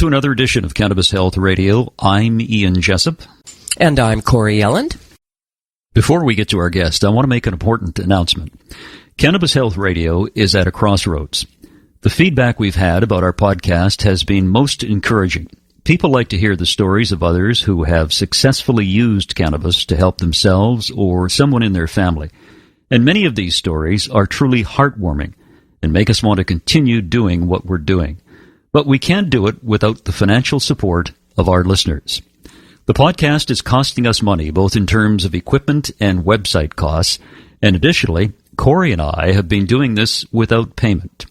to another edition of Cannabis Health Radio. I'm Ian Jessup. And I'm Corey Elland. Before we get to our guest, I want to make an important announcement. Cannabis Health Radio is at a crossroads. The feedback we've had about our podcast has been most encouraging. People like to hear the stories of others who have successfully used cannabis to help themselves or someone in their family. And many of these stories are truly heartwarming and make us want to continue doing what we're doing. But we can't do it without the financial support of our listeners. The podcast is costing us money, both in terms of equipment and website costs, and additionally, Corey and I have been doing this without payment.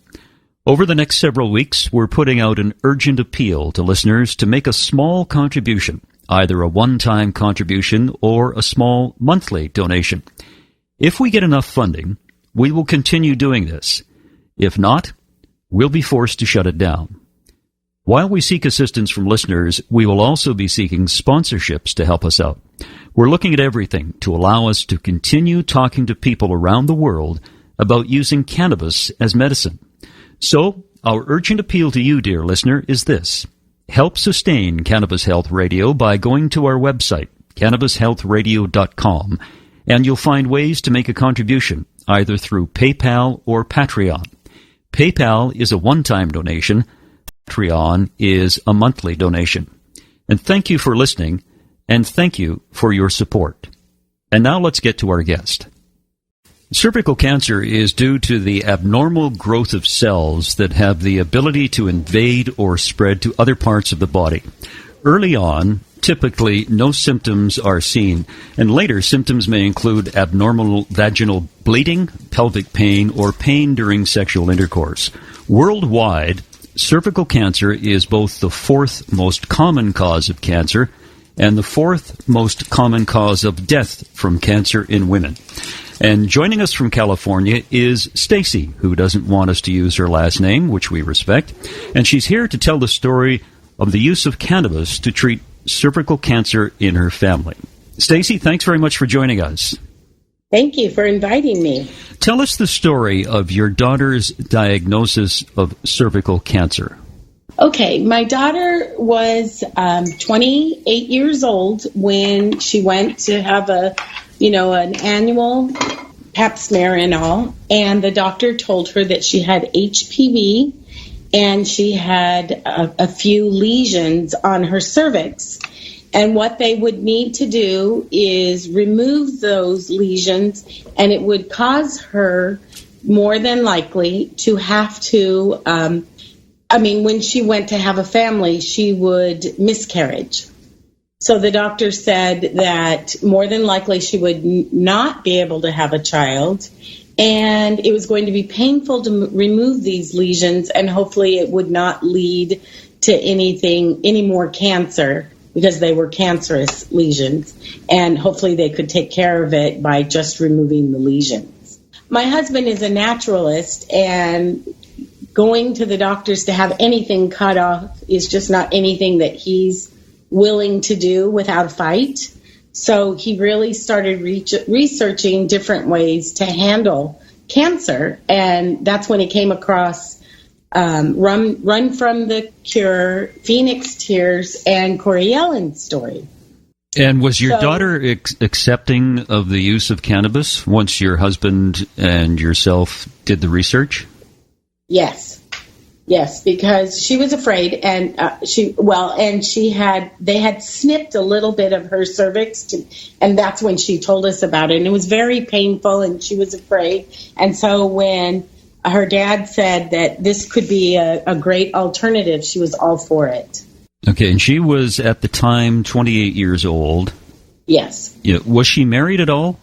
Over the next several weeks, we're putting out an urgent appeal to listeners to make a small contribution, either a one-time contribution or a small monthly donation. If we get enough funding, we will continue doing this. If not, we'll be forced to shut it down. While we seek assistance from listeners, we will also be seeking sponsorships to help us out. We're looking at everything to allow us to continue talking to people around the world about using cannabis as medicine. So, our urgent appeal to you, dear listener, is this. Help sustain Cannabis Health Radio by going to our website, cannabishealthradio.com, and you'll find ways to make a contribution, either through PayPal or Patreon. PayPal is a one-time donation. Patreon is a monthly donation. And thank you for listening, and thank you for your support. And now let's get to our guest. Cervical cancer is due to the abnormal growth of cells that have the ability to invade or spread to other parts of the body. Early on, typically no symptoms are seen, and later symptoms may include abnormal vaginal bleeding, pelvic pain, or pain during sexual intercourse. Worldwide, cervical cancer is both the fourth most common cause of cancer and the fourth most common cause of death from cancer in women. And joining us from California is Stacy, who doesn't want us to use her last name, which we respect. And she's here to tell the story of the use of cannabis to treat cervical cancer in her family. Stacy, thanks very much for joining us. Thank you for inviting me. Tell us the story of your daughter's diagnosis of cervical cancer. Okay, my daughter was 28 years old when she went to have an annual pap smear and all, and the doctor told her that she had HPV and she had a few lesions on her cervix. And what they would need to do is remove those lesions, and it would cause her more than likely to have to, when she went to have a family, she would miscarriage. So the doctor said that more than likely she would not be able to have a child, and it was going to be painful to remove these lesions, and hopefully it would not lead to any more cancer, because they were cancerous lesions, and hopefully they could take care of it by just removing the lesions. My husband is a naturalist, and going to the doctors to have anything cut off is just not anything that he's willing to do without a fight. So he really started researching different ways to handle cancer, and that's when he came across Run from the Cure, Phoenix Tears, and Corey Elland's story. And was your daughter accepting of the use of cannabis once your husband and yourself did the research? Yes, because she was afraid, and they had snipped a little bit of her cervix, and that's when she told us about it. And it was very painful, and she was afraid. And so when her dad said that this could be a great alternative, she was all for it. Okay, and she was at the time 28 years old. Yes. Yeah, was she married at all?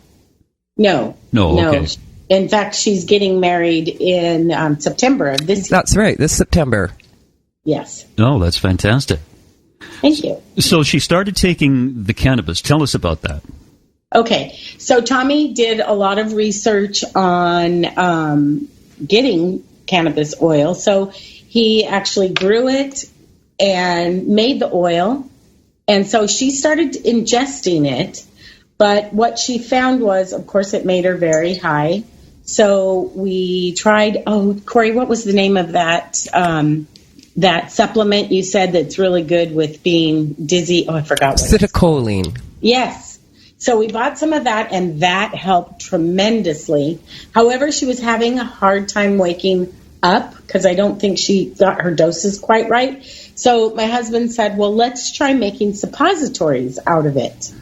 No. Okay. In fact, she's getting married in September of this year. That's right, this September. Yes. Oh, that's fantastic. Thank you. So she started taking the cannabis. Tell us about that. Okay, so Tommy did a lot of research on getting cannabis oil. So he actually grew it and made the oil. And so she started ingesting it. But what she found was, of course, it made her very high. So we tried, Corey, what was the name of that that supplement you said that's really good with being dizzy. Oh, I forgot what it is. Choline. Yes. So we bought some of that, and that helped tremendously. However, she was having a hard time waking up because I don't think she got her doses quite right. So my husband said, well, let's try making suppositories out of it.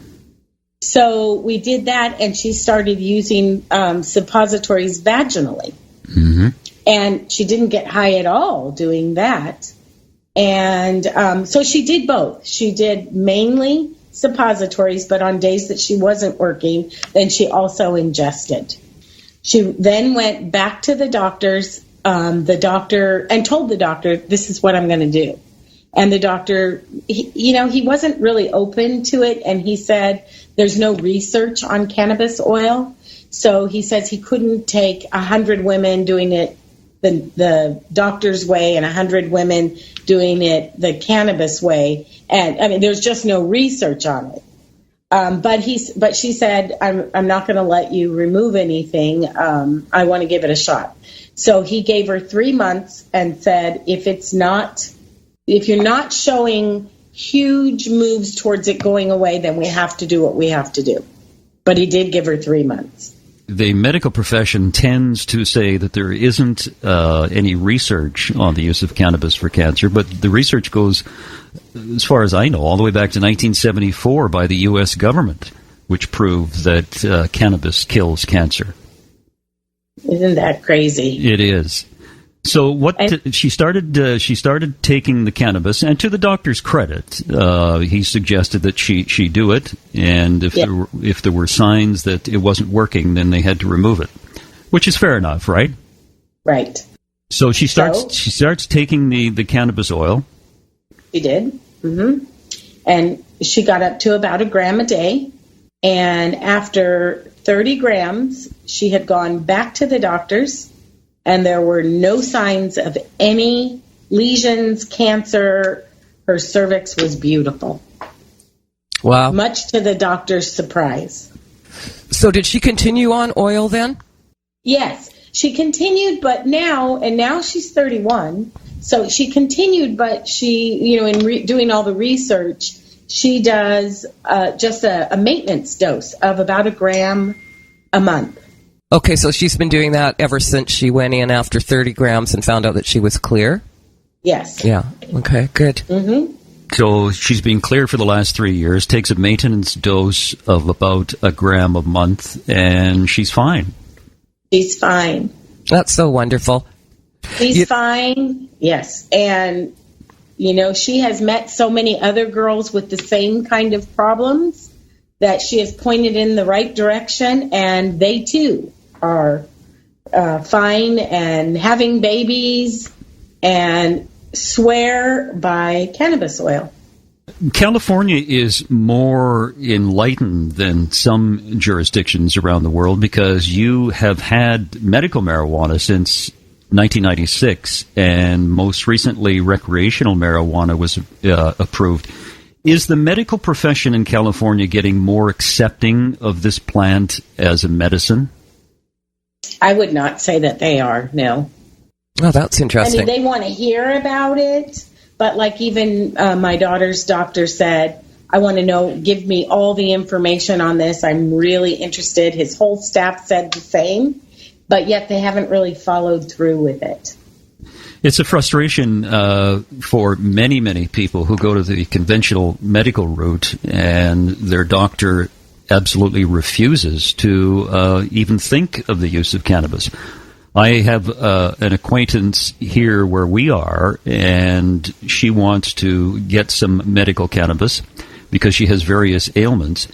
So we did that, and she started using suppositories vaginally. Mm-hmm. And she didn't get high at all doing that. And so she did both. She did mainly suppositories, but on days that she wasn't working, then she also ingested. She then went back to the doctor's, and told the doctor, this is what I'm going to do. And the doctor, he wasn't really open to it, and he said there's no research on cannabis oil. So he says he couldn't take 100 women doing it the doctor's way and 100 women doing it the cannabis way. And I mean, there's just no research on it. But she said, I'm not going to let you remove anything. I want to give it a shot. So he gave her 3 months and said, if you're not showing huge moves towards it going away, then we have to do what we have to do. But he did give her 3 months. The medical profession tends to say that there isn't any research on the use of cannabis for cancer, but the research goes, as far as I know, all the way back to 1974 by the U.S. government, which proved that cannabis kills cancer. Isn't that crazy? It is. So she started taking the cannabis, and to the doctor's credit, he suggested that she do it, and if there were signs that it wasn't working, then they had to remove it, which is fair enough, right? Right. So she starts taking the cannabis oil. She did, mm-hmm. And she got up to about 1 gram a day, and after 30 grams, she had gone back to the doctor's. And there were no signs of any lesions, cancer. Her cervix was beautiful. Wow. Much to the doctor's surprise. So did she continue on oil then? Yes, she continued, but now she's 31. So she continued, but she, in doing all the research, she does just a maintenance dose of about 1 gram a month. Okay, so she's been doing that ever since she went in after 30 grams and found out that she was clear? Yes. Yeah. Okay, good. Mm-hmm. So she's been clear for the last 3 years, takes a maintenance dose of about 1 gram a month, and she's fine. She's fine. That's so wonderful. She's fine, yes. And, she has met so many other girls with the same kind of problems that she has pointed in the right direction, and they, too, are fine and having babies and swear by cannabis oil. California is more enlightened than some jurisdictions around the world because you have had medical marijuana since 1996, and most recently recreational marijuana was approved. Is the medical profession in California getting more accepting of this plant as a medicine? I would not say that they are, no. Oh, that's interesting. I mean, they want to hear about it, but like even my daughter's doctor said, I want to know, give me all the information on this. I'm really interested. His whole staff said the same, but yet they haven't really followed through with it. It's a frustration for many, many people who go to the conventional medical route and their doctor absolutely refuses to even think of the use of cannabis. I have an acquaintance here where we are, and she wants to get some medical cannabis because she has various ailments,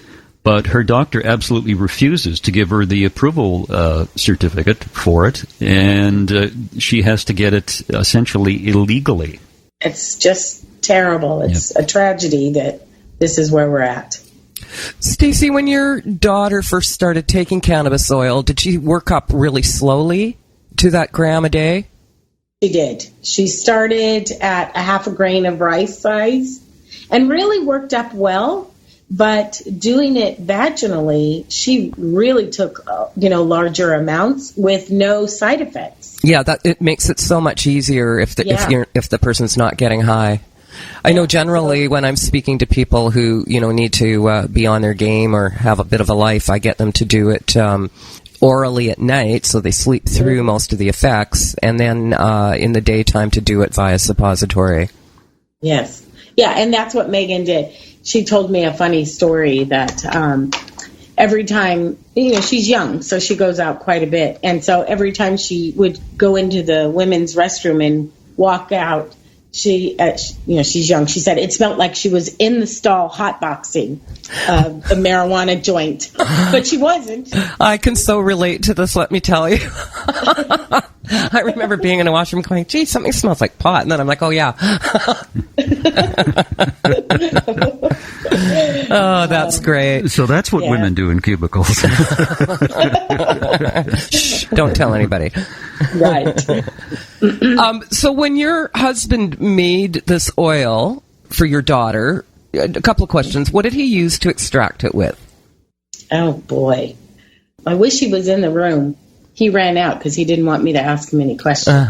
but her doctor absolutely refuses to give her the approval certificate for it, and she has to get it essentially illegally. It's just terrible. It's a tragedy that this is where we're at. Stacy, when your daughter first started taking cannabis oil, did she work up really slowly to that 1 gram a day? She did. She started at 1/2 grain of rice size and really worked up well. But doing it vaginally, she really took, larger amounts with no side effects. Yeah, that it makes it so much easier if the person's not getting high. I know generally when I'm speaking to people who, need to be on their game or have a bit of a life, I get them to do it orally at night so they sleep through most of the effects, and then in the daytime to do it via suppository. Yes. Yeah, and that's what Megan did. She told me a funny story that every time, she's young, so she goes out quite a bit. And so every time she would go into the women's restroom and walk out, she's young. She said it smelled like she was in the stall hotboxing the marijuana joint, but she wasn't. I can so relate to this, let me tell you. I remember being in a washroom going, gee, something smells like pot. And then I'm like, oh, yeah. Oh, that's great. So that's what women do in cubicles. Shh, don't tell anybody. Right. So when your husband made this oil for your daughter, a couple of questions. What did he use to extract it with? Oh, boy. I wish he was in the room. He ran out because he didn't want me to ask him any questions.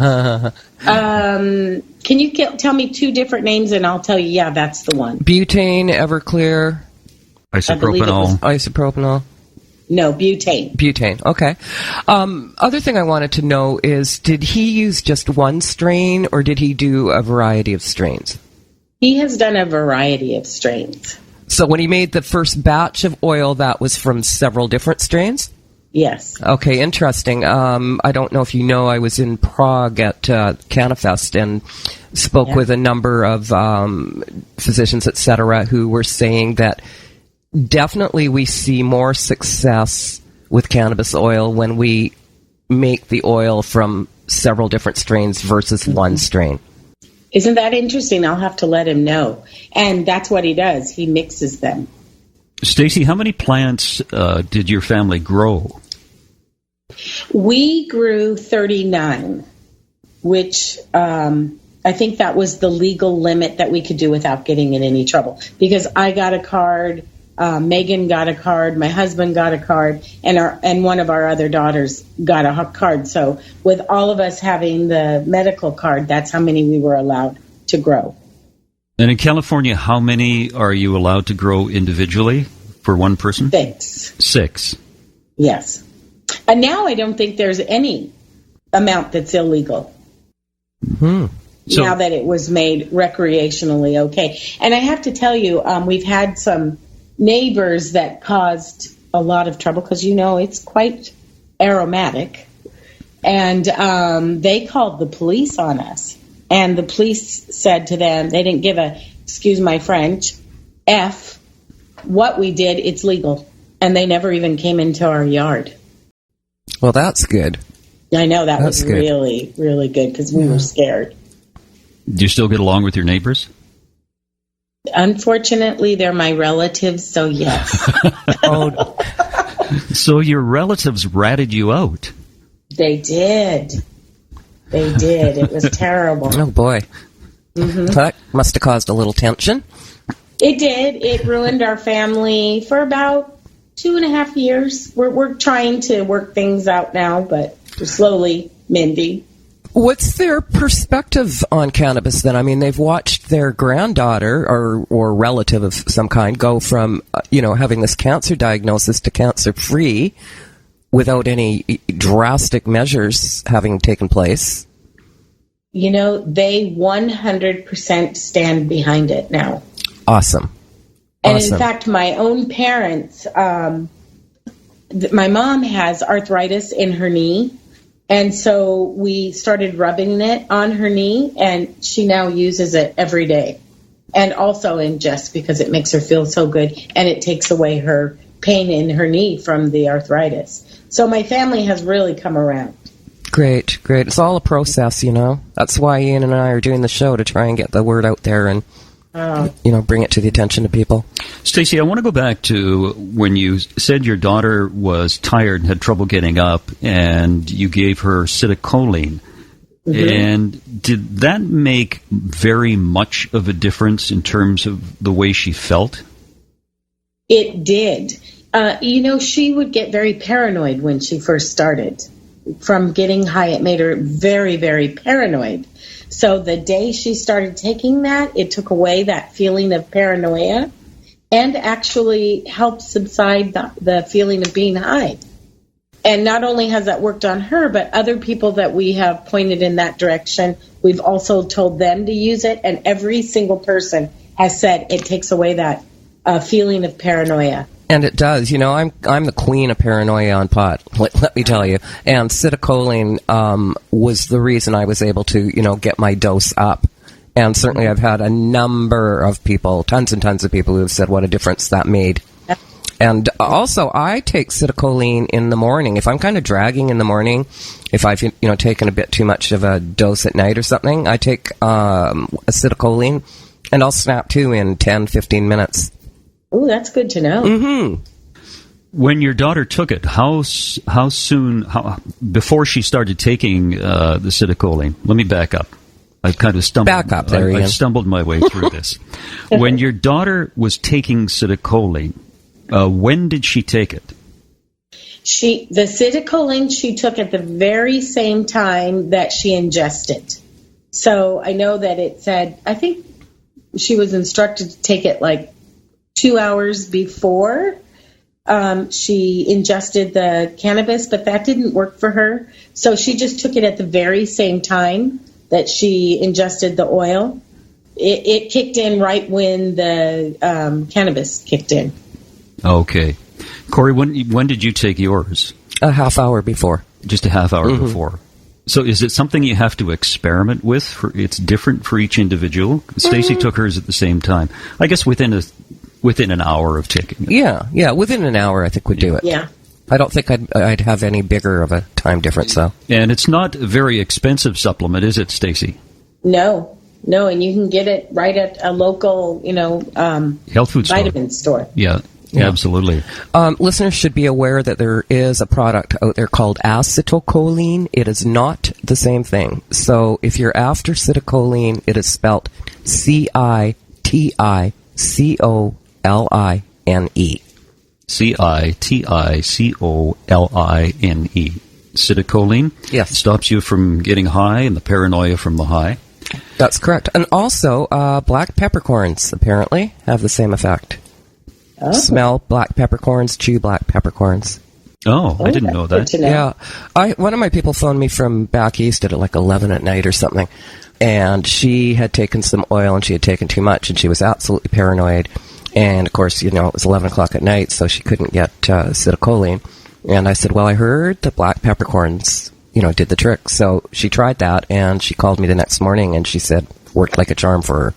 Can you tell me two different names and I'll tell you, yeah, that's the one. Butane, Everclear. Isopropanol. No, butane. Butane, okay. Other thing I wanted to know is, did he use just one strain or did he do a variety of strains? He has done a variety of strains. So when he made the first batch of oil, that was from several different strains? Yes. Okay, interesting. I don't know if you know, I was in Prague at Cannabis and spoke with a number of physicians, etc., who were saying that definitely we see more success with cannabis oil when we make the oil from several different strains versus one strain. Isn't that interesting? I'll have to let him know. And that's what he does. He mixes them. Stacy, how many plants did your family grow? We grew 39, which I think that was the legal limit that we could do without getting in any trouble. Because I got a card, Megan got a card, my husband got a card, and one of our other daughters got a card. So with all of us having the medical card, that's how many we were allowed to grow. And in California, how many are you allowed to grow individually for one person? 6. 6. Yes. And now I don't think there's any amount that's illegal. Mm-hmm. So, now that it was made recreationally okay. And I have to tell you, we've had some neighbors that caused a lot of trouble because, it's quite aromatic. And they called the police on us. And the police said to them, they didn't give a, excuse my French, F, what we did, it's legal. And they never even came into our yard. Well, that's good. I know, that was good. Really, really good because we were scared. Do you still get along with your neighbors? Unfortunately, they're my relatives, so yes. Oh. So your relatives ratted you out? They did. They did. It was terrible. Oh, boy. Mm-hmm. That must have caused a little tension. It did. It ruined our family for about 2.5 years. We're trying to work things out now, but we're slowly mending. What's their perspective on cannabis then? I mean, they've watched their granddaughter or relative of some kind go from, having this cancer diagnosis to cancer-free without any drastic measures having taken place. They 100% stand behind it now. Awesome. And in fact, my own parents, my mom has arthritis in her knee. And so we started rubbing it on her knee, and she now uses it every day. And also ingests because it makes her feel so good, and it takes away her pain in her knee from the arthritis. So my family has really come around. Great. It's all a process, That's why Ian and I are doing the show, to try and get the word out there and bring it to the attention of people. Stacy, I want to go back to when you said your daughter was tired and had trouble getting up, and you gave her Choline. Mm-hmm. And did that make very much of a difference in terms of the way she felt? It did. She would get very paranoid when she first started. From getting high, it made her very, very paranoid. So the day she started taking that, it took away that feeling of paranoia and actually helped subside the feeling of being high. And not only has that worked on her, but other people that we have pointed in that direction, we've also told them to use it. And every single person has said it takes away that feeling of paranoia. And it does. I'm the queen of paranoia on pot, let me tell you. And acetylcholine was the reason I was able to, get my dose up. And certainly I've had a number of people, tons and tons of people who have said what a difference that made. And also, I take acetylcholine in the morning. If I'm kind of dragging in the morning, if I've, taken a bit too much of a dose at night or something, I take acetylcholine, and I'll snap to in 10, 15 minutes. Oh, that's good to know. Mm-hmm. When your daughter took it, how soon, before she started taking the acetylcholine, let me back up. I've kind of stumbled. Back up, there I've stumbled my way through this. When your daughter was taking acetylcholine, when did she take it? The acetylcholine she took at the very same time that she ingested. So I know that it said, I think she was instructed to take it like 2 hours before she ingested the cannabis, but that didn't work for her. So she just took it at the very same time that she ingested the oil. It kicked in right when the cannabis kicked in. Okay. Corey, when did you take yours? A half hour before. Just a half hour before. So is it something you have to experiment with? It's different for each individual? Stacy took hers at the same time. I guess within an hour of taking it. Yeah, within an hour I think would do it. Yeah. I don't think I'd have any bigger of a time difference, though. And it's not a very expensive supplement, is it, Stacy? No, and you can get it right at a local, health food vitamin store. Yeah, absolutely. Listeners should be aware that there is a product out there called acetylcholine. It is not the same thing. So if you're after acetylcholine, it is spelt Citicoline. Citicoline. Acetylcholine. Yes. Stops you from getting high and the paranoia from the high. That's correct. And also, black peppercorns apparently have the same effect. Oh. Smell black peppercorns, chew black peppercorns. Oh, I didn't know that. Yeah. One of my people phoned me from back east at like 11 at night or something. And she had taken some oil and she had taken too much and she was absolutely paranoid. And, of course, it was 11 o'clock at night, so she couldn't get acetylcholine. And I said, well, I heard the black peppercorns, did the trick. So she tried that, and she called me the next morning, and she said worked like a charm for her.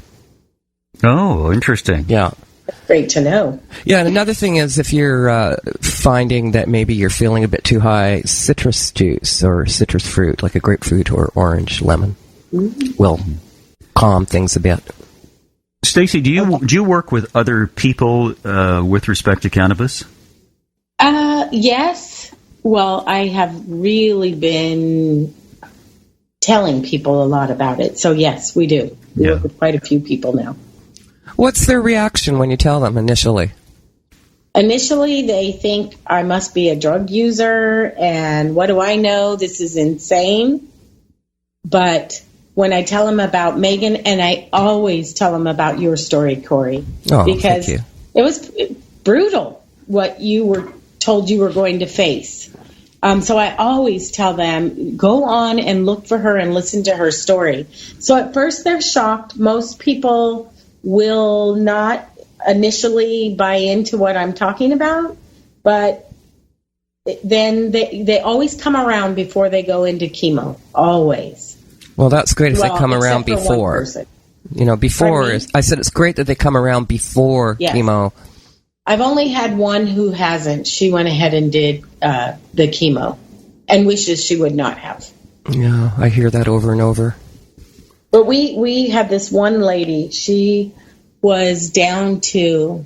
Oh, interesting. Yeah. That's great to know. Yeah, and another thing is if you're finding that maybe you're feeling a bit too high, citrus juice or citrus fruit, like a grapefruit or orange, lemon, will calm things a bit. Stacy, do you work with other people with respect to cannabis? Yes. Well, I have really been telling people a lot about it. So yes, we do. We work with quite a few people now. What's their reaction when you tell them initially? Initially, they think I must be a drug user, and what do I know? This is insane. But when I tell them about Megan, and I always tell them about your story, Corey, because thank you. It was brutal what you were told you were going to face. So I always tell them, go on and look for her and listen to her story. So at first they're shocked. Most people will not initially buy into what I'm talking about, but then they always come around before they go into chemo, always. Well, that's great if they come around before. Before, I said it's great that they come around before chemo. I've only had one who hasn't. She went ahead and did the chemo and wishes she would not have. Yeah, I hear that over and over. But we had this one lady. She was down to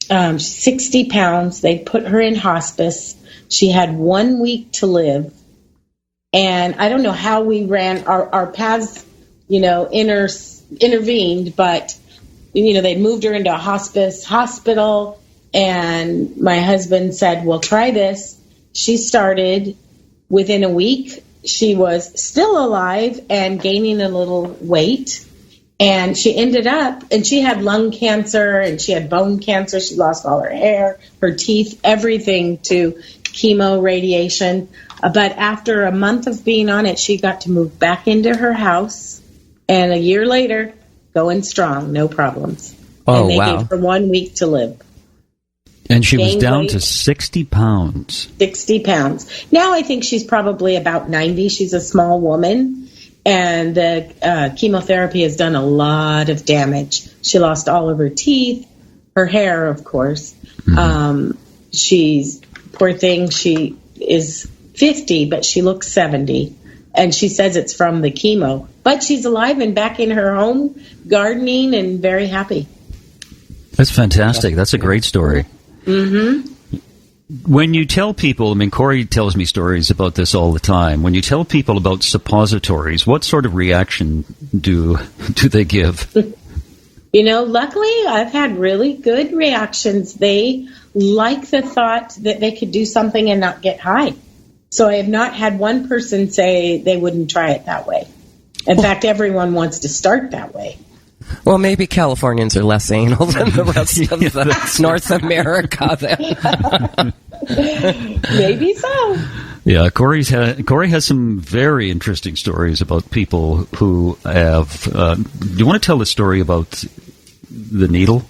60 pounds. They put her in hospice. She had 1 week to live. And I don't know how we ran our paths, intervened, but, they moved her into a hospital. And my husband said, well, try this. She started within a week. She was still alive and gaining a little weight. And she ended up, and she had lung cancer and she had bone cancer. She lost all her hair, her teeth, everything to chemo, radiation. But after a month of being on it, she got to move back into her house. And a year later, going strong, no problems. Oh, and they wow. gave her 1 week to live. And she was down weight, to 60 pounds. 60 pounds. Now I think she's probably about 90. She's a small woman. And the chemotherapy has done a lot of damage. She lost all of her teeth, her hair, of course. Mm-hmm. She's, poor thing, she is 50, but she looks 70. And she says it's from the chemo. But she's alive and back in her home, gardening and very happy. That's fantastic. That's a great story. Mm-hmm. When you tell people, I mean, Corey tells me stories about this all the time. When you tell people about suppositories, what sort of reaction do they give? You know, luckily I've had really good reactions. They like the thought that they could do something and not get high. So I have not had one person say they wouldn't try it that way. In fact, everyone wants to start that way. Well, maybe Californians are less anal than the rest of North America, then. Maybe so. Yeah, Corey has some very interesting stories about people who have... do you want to tell the story about the needle?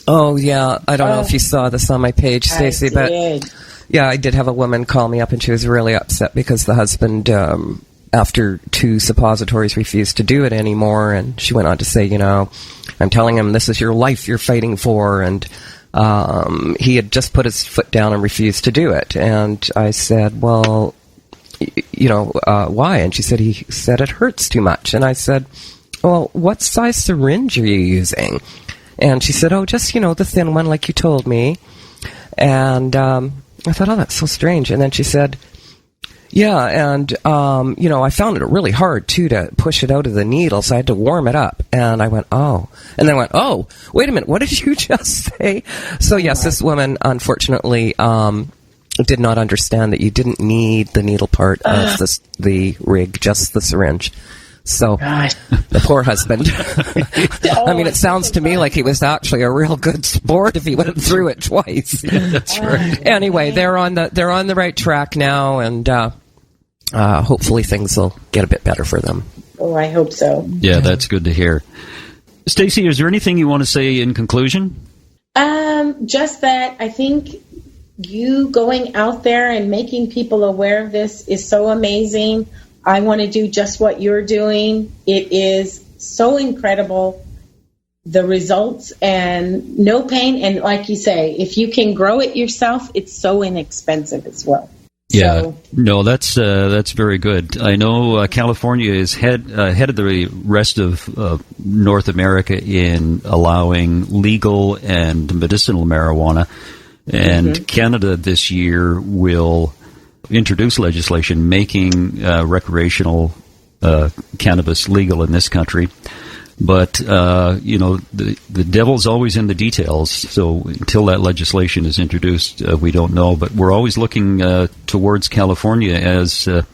Oh, yeah. I don't know if you saw this on my page, Stacy, but... Yeah, I did have a woman call me up, and she was really upset because the husband, after 2 suppositories, refused to do it anymore. And she went on to say, you know, I'm telling him this is your life you're fighting for. And he had just put his foot down and refused to do it. And I said, well, you know, why? And she said, he said it hurts too much. And I said, well, what size syringe are you using? And she said, oh, just, you know, the thin one like you told me. And I thought, oh, that's so strange. And then she said, yeah, and, you know, I found it really hard, too, to push it out of the needle, so I had to warm it up. And I went, oh. And then I went, oh, wait a minute, what did you just say? So, yes, this woman, unfortunately, did not understand that you didn't need the needle part of the rig, just the syringe. So, the poor husband. I mean, it sounds to me like he was actually a real good sport if he went through it twice. Yeah, that's right. Anyway, they're on the right track now, and hopefully things will get a bit better for them. Oh, I hope so. Yeah, that's good to hear. Stacy, is there anything you want to say in conclusion? Just that I think you going out there and making people aware of this is so amazing. I want to do just what you're doing. It is so incredible, the results, and no pain. And like you say, if you can grow it yourself, it's so inexpensive as well. Yeah, so, no, that's very good. I know California is head of the rest of North America in allowing legal and medicinal marijuana, and Canada this year will introduce legislation making recreational cannabis legal in this country. But, you know, the devil's always in the details, so until that legislation is introduced, we don't know. But we're always looking towards California as the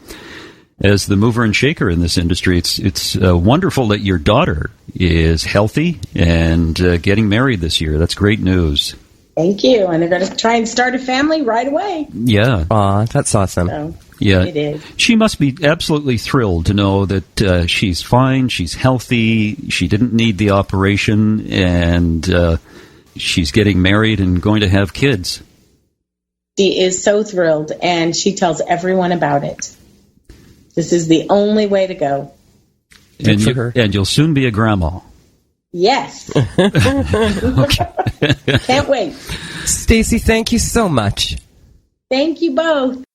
mover and shaker in this industry. It's wonderful that your daughter is healthy and getting married this year. That's great news. Thank you. And they're going to try and start a family right away. Yeah. Aw, that's awesome. So, yeah. it is. She must be absolutely thrilled to know that she's fine, she's healthy, she didn't need the operation, and she's getting married and going to have kids. She is so thrilled, and she tells everyone about it. This is the only way to go. And you'll soon be a grandma. Yes. Can't wait. Stacy, thank you so much. Thank you both.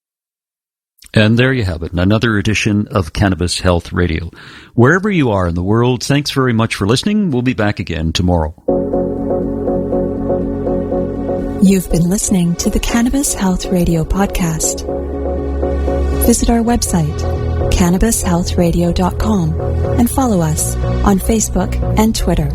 And there you have it, another edition of Cannabis Health Radio. Wherever you are in the world, thanks very much for listening. We'll be back again tomorrow. You've been listening to the Cannabis Health Radio podcast. Visit our website, cannabishealthradio.com, and follow us on Facebook and Twitter.